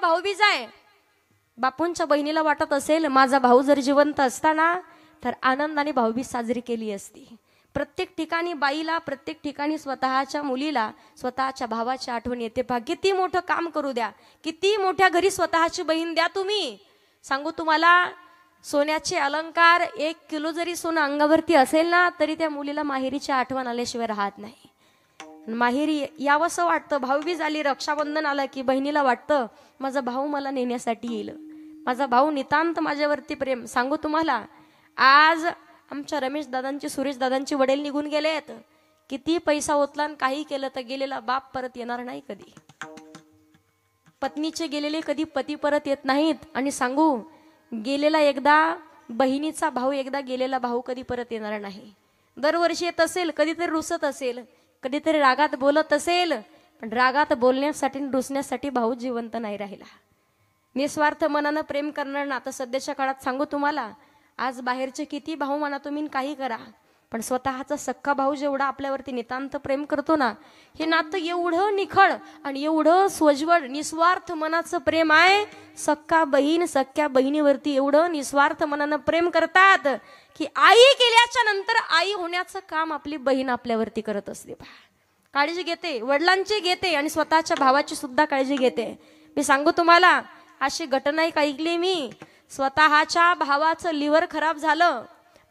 भाऊबीज आहे. बापूंच्या बहिणीला वाटत असेल माझा भाऊ जर जिवंत असताना तर आनंदाने भाऊबीज साजरी केली असती. प्रत्येक ठिकाणी बाईला, प्रत्येक ठिकाणी स्वतःच्या मुलीला स्वतःच्या भावाची आठवण येते. पहा किती मोठं काम करू द्या, किती मोठ्या घरी स्वतःची बहीण द्या तुम्ही. सांगू तुम्हाला, सोन्याचे अलंकार 1 किलो जरी सोनं अंगावरती असेल ना तरी त्या मुलीला माहेरीची आठवण आल्याशिवाय राहत नाही. माहेरी यावंसं वाटतं. भाऊबीज आली, रक्षाबंधन आलं की बहिणीला वाटतं माझा भाऊ मला नेण्यासाठी येईल, माझा भाऊ नितांत माझ्यावरती प्रेम. सांगू तुम्हाला, आज आमच्या रमेश दादांची, सुरेश दादांची वडील निघून गेलेत. किती पैसा ओतला आणि काही केलं तर गेलेला बाप परत येणार नाही कधी. पत्नीचे गेलेले कधी पती परत येत नाहीत. आणि सांगू, गेलेला एकदा बहिणीचा भाऊ, एकदा गेलेला भाऊ कधी परत येणार नाही. दरवर्षी येत असेल, कधीतरी रुसत असेल, कधीतरी रागात बोलत असेल, पण रागात बोलण्यासाठी रुसण्यासाठी भाऊ जिवंत नाही राहिला. निस्वार्थ मनानं प्रेम करणार ना. आता सध्याच्या काळात सांगू तुम्हाला, आज बाहेरचे किती भाऊ म्हणा तुम्ही, काही करा, पण स्वतःचा सख्खा भाऊ जेवढा आपल्यावरती नितांत प्रेम करतो ना, हे नातं एवढं निखळ आणि एवढं स्वज्वळ निस्वार्थ मनाचं प्रेम आहे. सख्खा बहीण सख्या बहिणीवरती एवढं निस्वार्थ मनानं प्रेम करतात की आई केल्याच्या नंतर आई होण्याचं काम आपली बहीण आपल्यावरती करत असते. काळजी घेते, वडिलांची घेते आणि स्वतःच्या भावाची सुद्धा काळजी घेते. मी सांगू तुम्हाला, अशी घटना एक ऐकली मी. स्वतःच्या भावाचं लिव्हर खराब झालं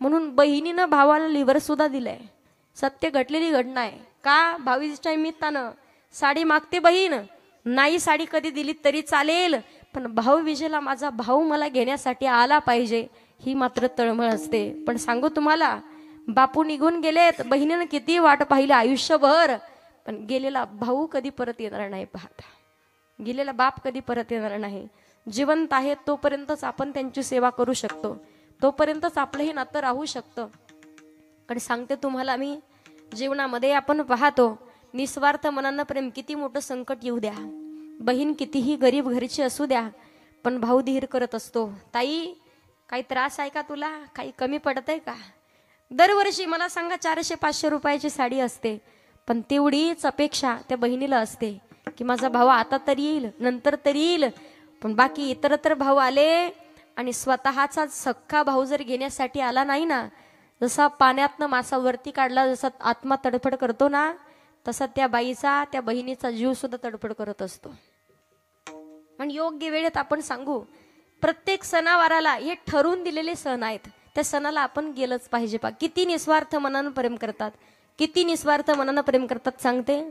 म्हणून बहिणीनं भावाला लिव्हर सुद्धा दिलंय. सत्य घडलेली घटना आहे. का? भाऊबीजेच्या निमित्तानं साडी मागते बहीण, नाही साडी कधी दिली तरी चालेल, पण भाऊबीजेला माझा भाऊ मला घेण्यासाठी आला पाहिजे, ही मात्र तळमळ असते. पण सांगू तुम्हाला, बापू निघून गेलेत, बहिणीनं किती वाट पाहिली आयुष्यभर, पण गेलेला भाऊ कधी परत येणार नाही. पाहता, गेलेला बाप कधी परत येणार नाही. जिवंत आहे तोपर्यंतच आपण त्यांची सेवा करू शकतो, तोपर्यंतच आपलं हे नातं राहू शकतं. पण सांगते तुम्हाला मी, जीवनामध्ये आपण पाहतो निस्वार्थ मनानं प्रेम. किती मोठं संकट येऊ द्या, बहीण कितीही गरीब घरची असू द्या, पण भाऊ धीर करत असतो. ताई, काही त्रास आहे का तुला? काही कमी पडत आहे का? दरवर्षी मला सांगा 400-500 रुपयाची साडी असते, पण तेवढीच अपेक्षा त्या बहिणीला असते की माझा भाऊ आता तरी येईल, नंतर तरी येईल. पण बाकी इतरत्र भाऊ आले आणि स्वतःचा सख्खा भाऊ जर घेण्यासाठी आला नाही ना, जसा पाण्यातनं मासा वरती काढला, जसा आत्मा तडफड करतो ना, तसा त्या बाईचा, त्या बहिणीचा जीव सुद्धा तडफड करत असतो. पण योग्य वेळेत आपण सांगू, प्रत्येक सणावाराला हे ठरवून दिलेले सण आहेत, त्या सणाला आपण गेलंच पाहिजे. पा किती निस्वार्थ मनानं प्रेम करतात, किती निस्वार्थ मनानं प्रेम करतात. सांगते,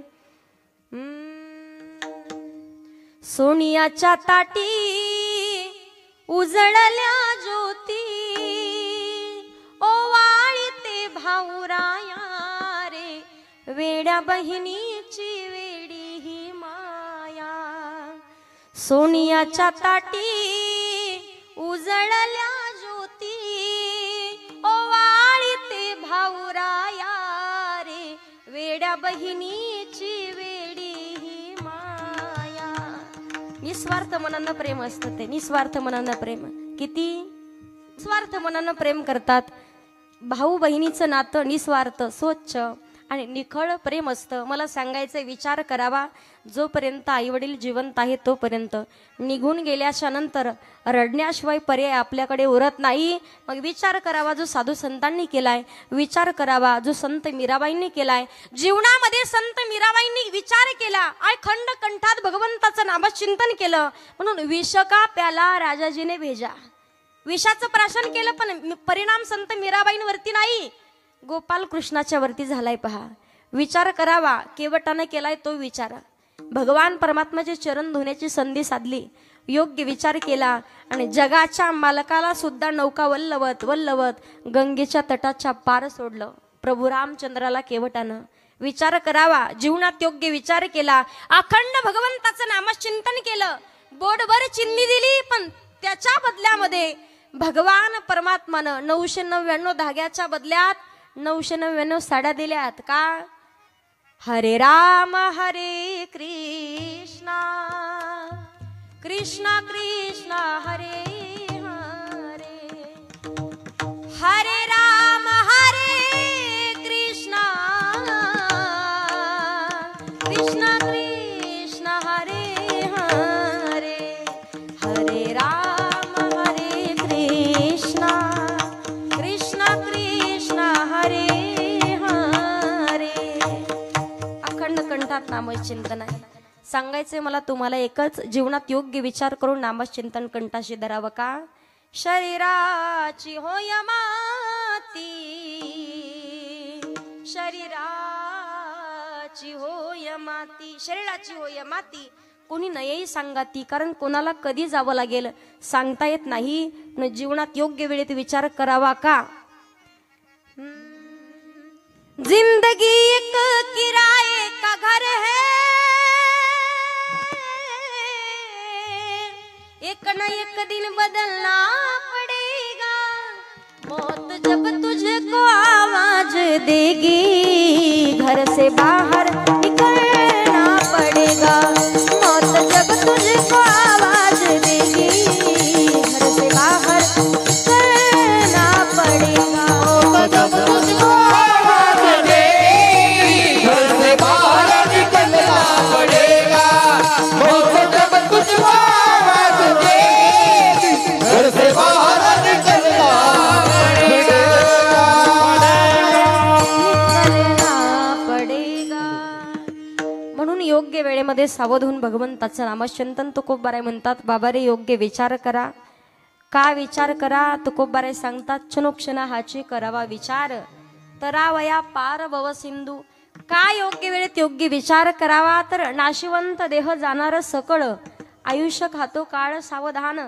सोनियाच्या ताटी उजळल्या ज्योती, ओवाळीते भाऊराया रे, वेड्या बहिणीची वेडी ही माया. सोनियाच्या ताटी उजळल्या ज्योती, ओवाळीते भाऊराया रे, वेड्या बहिणीची वेडी ही माया. निस्वार्थ मनानं प्रेम असतं ते, निस्वार्थ मनानं प्रेम. किती निस्वार्थ मनानं प्रेम करतात. भाऊ बहिणीचं नातं निस्वार्थ, स्वच्छ आणि निखळ प्रेम असतं. मला सांगायचं, विचार करावा, जोपर्यंत आईवडील जिवंत आहे तोपर्यंत. निघून गेल्याच्या नंतर रडण्याशिवाय पर्याय आपल्याकडे उरत नाही. मग विचार करावा जो साधू संतांनी केलाय, विचार करावा जो संत मीराबाईंनी केलाय. जीवनामध्ये संत मीराबाईंनी विचार केला, अखंड कंठात भगवंताचं नामचिंतन केलं, म्हणून विष का प्याला राजाजीने भेजा. विषाचं प्राशन केलं, पण परिणाम संत मीराबाईंवरती नाही, गोपाल कृष्णाच्या वरती झालाय. पहा, विचार करावा, केवटानं केलाय तो विचार. भगवान परमात्म्याचे चरण धुण्याची संधी साधली, योग्य विचार केला आणि जगाच्या मालकाला सुद्धा नौका वल्लवत वल्लवत गंगेच्या तटाच्या पार सोडलं. प्रभू रामचंद्राला केवटानं विचार करावा, जीवनात योग्य विचार केला, अखंड भगवंताचं नामचिंतन केलं, बोटभर चिन्नी दिली, पण त्याच्या बदल्यामध्ये भगवान परमात्मानं 999 धाग्याच्या बदल्यात 999 साड्या दिल्यात. का? हरे राम हरे कृष्णा, कृष्णा कृष्णा हरे हरे, हरे राम हरे कृष्णा, कृष्णा कृष्णा हरे हरे. नामचिंतन आहे. सांगायचंय मला तुम्हाला एकच, जीवनात योग्य विचार करून नामचिंतन कंठाशी धरावं का. शरीराची होय माती, शरीराची होय माती, शरीराची होय माती, कोणी नयही सांगाती. कारण कोणाला कधी जावं लागेल सांगता येत नाही. जीवनात योग्य वेळेत विचार करावा का. जिंदगी एक किराए का घर है, एक न एक दिन बदलना पड़ेगा. मौत जब तुझको आवाज देगी, घर से बाहर निकलना पड़ेगा. मौत जब तुझको आवाज देगी, घर से बाहर निकलना पड़ेगा. मौत जब तुझको आवाज देगी, घर से बाहर निकलना पड़ेगा. मौत जब तुझको आवाज देगी, घर से बाहर निकलना पड़ेगा. म्हणून योग्य वेळेमध्ये सावध होऊन भगवंताचं नामचिंतन तुकोबाराय म्हणतात. बाबा रे योग्य विचार करा. का विचार करा. तुकोबाराय सांगतात क्षणोक्षण हाची करावा विचार, तरावया पार भव सिंधू. का योग्य वेळेत योग्य विचार करावा. तर नाशिवंत देह जाणार सकळ, आयुष्य खातो काळ सावधान.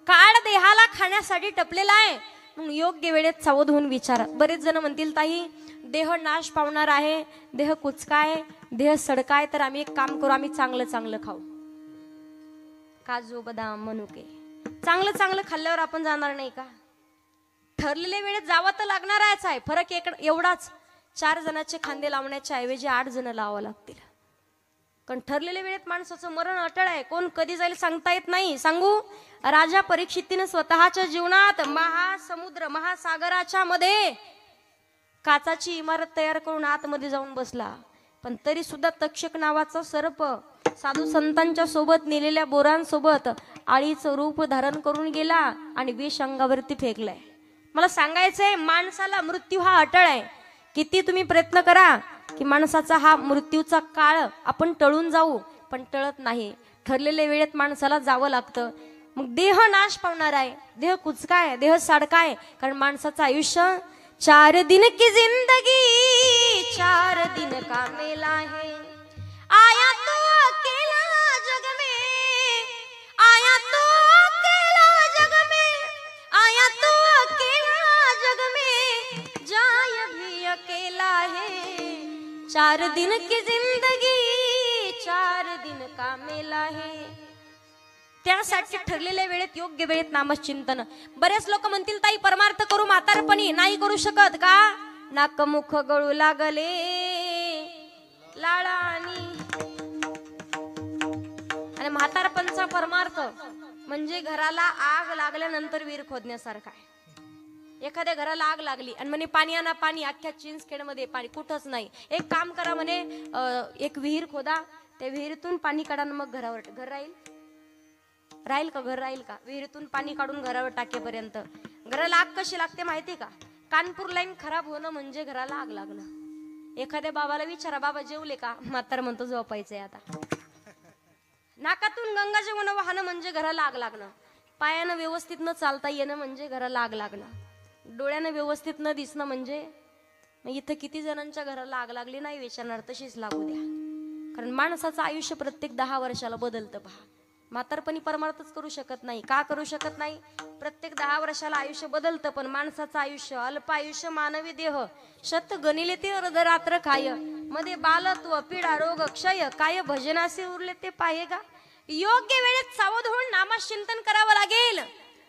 काळ देहाला खाण्यासाठी टपलेला आहे. म्हणून योग्य वेळेत सावध होऊन विचार. बरेच जण म्हणतील ताई देह नाश पावणार आहे, देह कुचकाय, देह सडकाय, तर आम्ही एक काम करू, आम्ही चांगलं चांगलं खाऊ. काजू बदाम मनुके चांगलं चांगलं खाल्ल्यावर आपण जाणार नाही का. ठरलेल्या वेळेत जावं तर लागणारच आहे. फरक एवढाच, 4 जणांचे खांदे लावण्याच्या ऐवजी 8 जण लावावं लागतील. कारण ठरलेल्या वेळेत माणसाचं मरण अटळ आहे. कोण कधी जाईल सांगता येत नाही. सांगू, राजा परीक्षितीने स्वतःच्या जीवनात महासमुद्र महासागराच्या मध्ये काचाची इमारत तयार करून आतमध्ये जाऊन बसला. पण तरी सुद्धा तक्षक नावाचा सर्प साधू संतांच्या सोबत नेलेल्या बोरांसोबत आळीचं रूप धारण करून गेला आणि विष अंगावरती फेकलाय. मला सांगायचंय माणसाला मृत्यू हा अटळ आहे. किती तुम्ही प्रयत्न करा की माणसाचा हा मृत्यूचा काळ आपण टळून जाऊ, पण टळत नाही. ठरलेल्या वेळेत माणसाला जावं लागतं. मग देह नाश पावणार आहे, देह कुचकाय, देह साडकाय. कारण माणसाचं आयुष्य 4 दिन की जिंदगी 4 दिन का मेला है. आया तो अकेला जग में, आया तो अकेला जग में, आया तो अकेला जग में, जाय भी अकेला है. 4 दिन की जिंदगी 4 दिन का मेला है. त्यासाठी ठरलेल्या वेळेत योग्य वेळेत नामचिंतन. बरेच लोक म्हणतील ताई परमार्थ करू म्हातारपणी, नाही करू शकत का. नाक मुख गळू लागले लाळानी. आणि म्हातारपणचा परमार्थ म्हणजे घराला आग लागल्यानंतर विहीर खोदण्यासारखा आहे. एखाद्या घराला आग लागली आणि म्हणे पाणी आणा पाणी, अख्ख्या चिंचखेड मध्ये पाणी कुठंच नाही. एक काम करा म्हणे, एक विहीर खोदा, त्या विहिरीतून पाणी काढा, मग घरावर घर राहील. राहील का घर राहील का. विहिरीतून पाणी काढून घरावर टाकेपर्यंत घराला आग कशी लागते माहिती का. कानपूर लाईन खराब होणं म्हणजे घराला आग लागणं. एखाद्या बाबाला विचारा बाबा जेवले का, म्हातारा म्हणतो झोपायचंय आता. नाकातून गंगाजळ वाहणं म्हणजे घराला आग लागणं. पायानं व्यवस्थित न चालता येणं म्हणजे घराला आग लागणं. डोळ्यानं व्यवस्थित न दिसणं म्हणजे. इथं किती जणांच्या घराला आग लागली नाही विचारणार, तशीच लागू द्या. कारण माणसाचं आयुष्य प्रत्येक 10 वर्षाला बदलतं. पहा, म्हातारपणी परमार्थच करू शकत नाही. का करू शकत नाही. प्रत्येक 10 वर्षाला आयुष्य बदलतं, पण माणसाचं आयुष्य अल्प आयुष्य मानवी देह शत गणिले ते अर्धरात्र काय. मध्ये बालत्व पीडा रोग क्षय काय भजनासे उरले ते पाहे का. योग्य वेळेत सावध होऊन नामचिंतन करावं लागेल.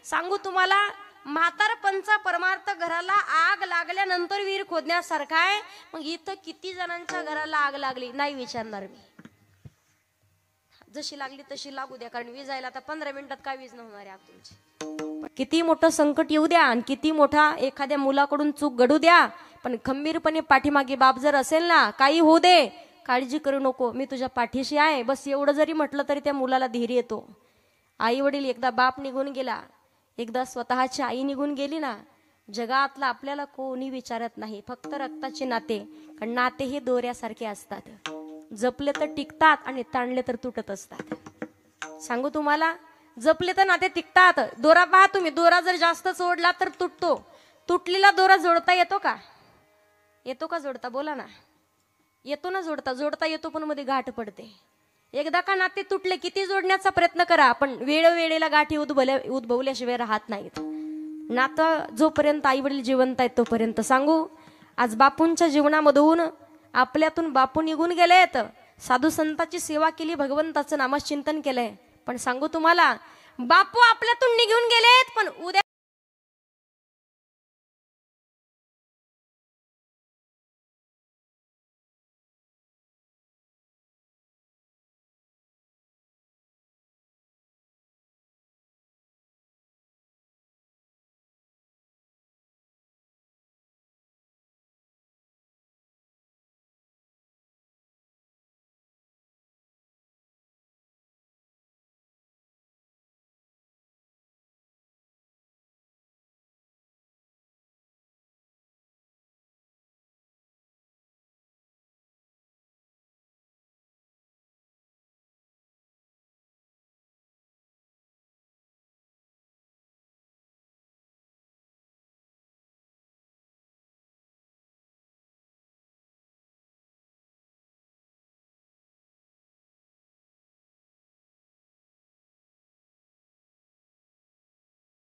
सांगू तुम्हाला, म्हातारपणचा परमार्थ घराला आग लागल्यानंतर विहीर खोदण्यासारखा आहे. मग इथं किती जणांच्या घराला आग लागली नाही विचारणार मी. जशी लागली तशी लागू द्या. कारण वीज जायला आता 15 मिनिटात काय वीज न होणार आहे आग तुमची. किती मोठं संकट येऊ द्या आणि किती मोठा एखाद्या मुलाकडून चूक घडू द्या, पण खंबीरपणे पाठीमागे बाप जर असेल ना, काही होऊ दे, काळजी करू नको, मी तुझ्या पाठीशी आहे, बस एवढं जरी म्हटलं तरी त्या मुलाला धीर येतो. आई वडील एकदा बाप निघून गेला, एकदा स्वतःची आई निघून गेली ना, जगातला आपल्याला कोणी विचारत नाही. फक्त रक्ताचे नाते. कारण नाते हे दोऱ्यासारखे असतात. जपले तर टिकतात आणि ताणले तर तुटत असतात. सांगू तुम्हाला, जपले तर नाते टिकतात. दोरा पहा तुम्ही, दोरा जर जास्त जोडला तर तुटतो. तुटलेला दोरा जोडता येतो का? येतो का जोडता? बोला ना. येतो ना जोडता? जोडता येतो, पण मध्ये गाठ पडते. एकदा का नाते तुटले, किती जोडण्याचा प्रयत्न करा, पण वेळोवेळेला गाठी उद्भवल्याशिवाय राहत नाहीत. नातं जोपर्यंत आई वडील जिवंत आहेत तोपर्यंत. सांगू, आज बापूंच्या जीवनामधून आपल्यातून बापू निघून गेलेत. साधू संतांची सेवा केली, भगवंताचं नामचिंतन केलंय, पण सांगू तुम्हाला, बापू आपल्यातून निघून गेलेत, पण उद्या